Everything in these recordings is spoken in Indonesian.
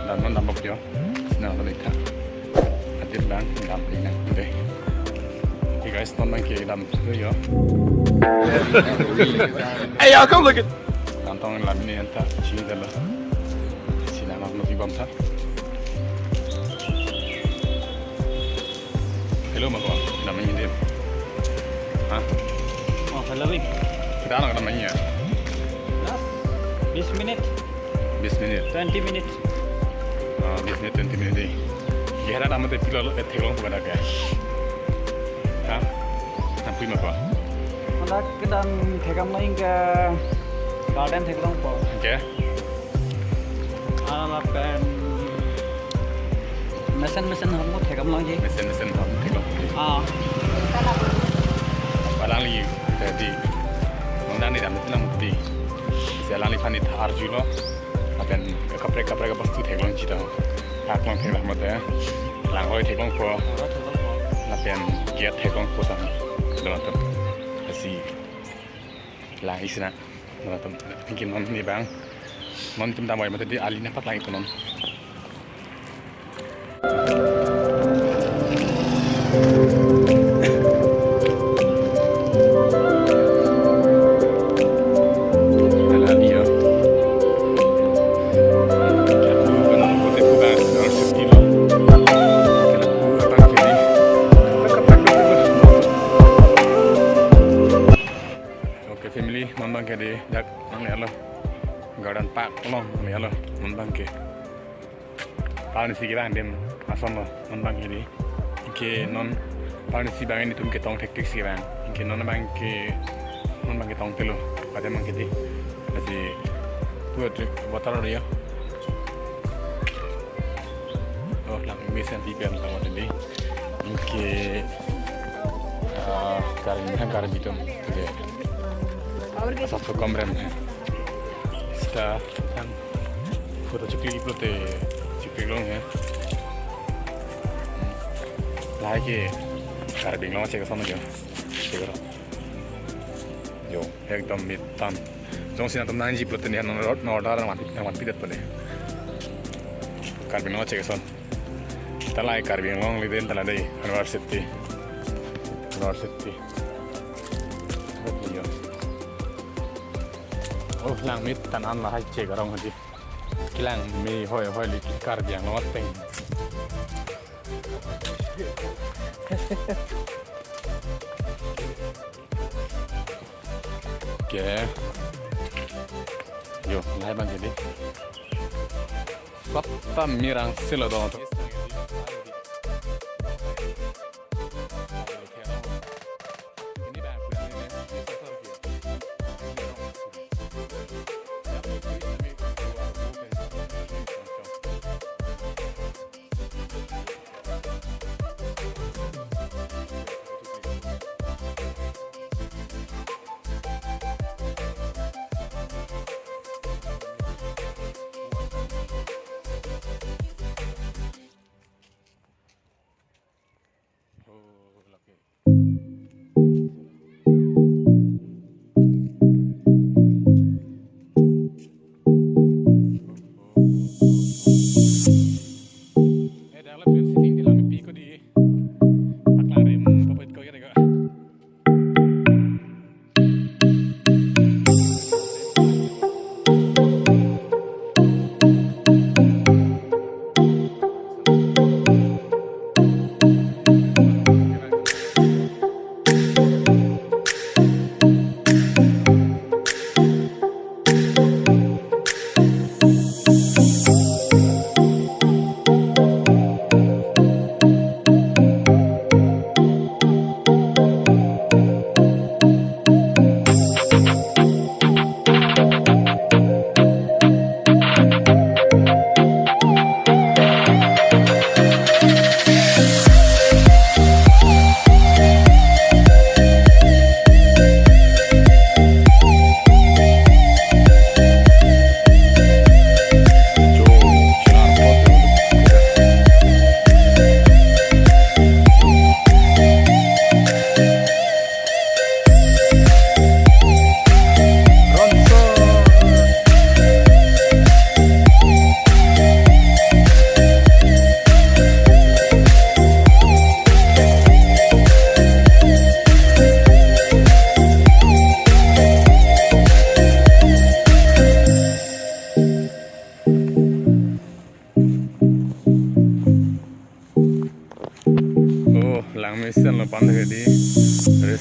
dan non tambah dia senang lebih tak hadir dan dalam ini deh guys non bang ke dalam tu ya hey y'all come look at kantong lain ni entah sini dah lah sini nak nak ibam tak hello mak dalam ini dia ah oh hello Wim kita nak dalam ini ya 20 minit 20 minit 20 minit 20 minit 20 minit deh kira nama tu pilih teglong tu ada ke ah nampu mak Ada kedang thekam lain ke garden thekam po. okay Alapan mesin हम लोग thekam lain je. mesin teglong balang li jadi mengdan ni dalam tu di selang li pani thar julo apen kapre bastu teglong cita tak long teglong mata lang hoi teglong po apen giat teglong po sang dalam si lang isna dalam mungkin non ni bang non tim damai mata di ali nampak lang itu non family membang ke di dak nang le Allah garden park long le Allah membang ke paling si kita andem asam membang ke di ke non paling si bang ini tum ke tong teknik si bang ke non bang ke tong telo pada mang ke di jadi buat water dia oh lang mesin di bang tahu tadi ke karin bitum ke satu kamera ni, kita kan foto ceklik itu te ceklik long ya, lagi karbing long cek sama dia, cek yo, ekdom mitam, jong sini atom nanti pelot ni order nama pidat boleh, karbing long cek sama, kita lagi karbing long liden telah dari university. Oh, lang mit tanan lah cek orang hadi. Kilang mi hoi li kar biang lawat peng. Okay. Yo, lai bang jadi. Satta mirang sila dong tu.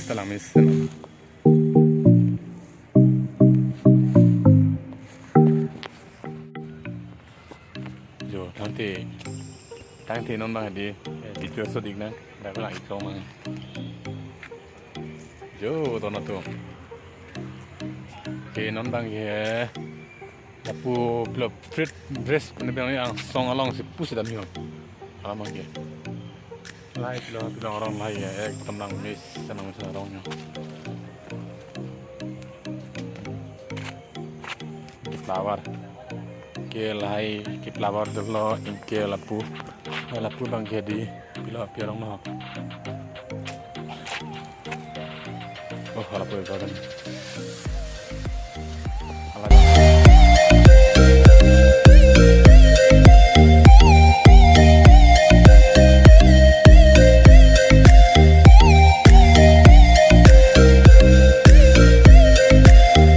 setelah mesin. Jo, nanti nonton di video selanjutnya. Dah lagi kau mang. Jo, tonton tu. Oke, nonton ya. Lapu blok dress penerbang yang song along si pusi dan mio. Alam lagi. Lai bilang orang lai ya, tenang mis senang orangnya. Flower. Ke lai ke flower dulu, ke lapu bang jadi bila piarong no. Oh, lapu itu kan.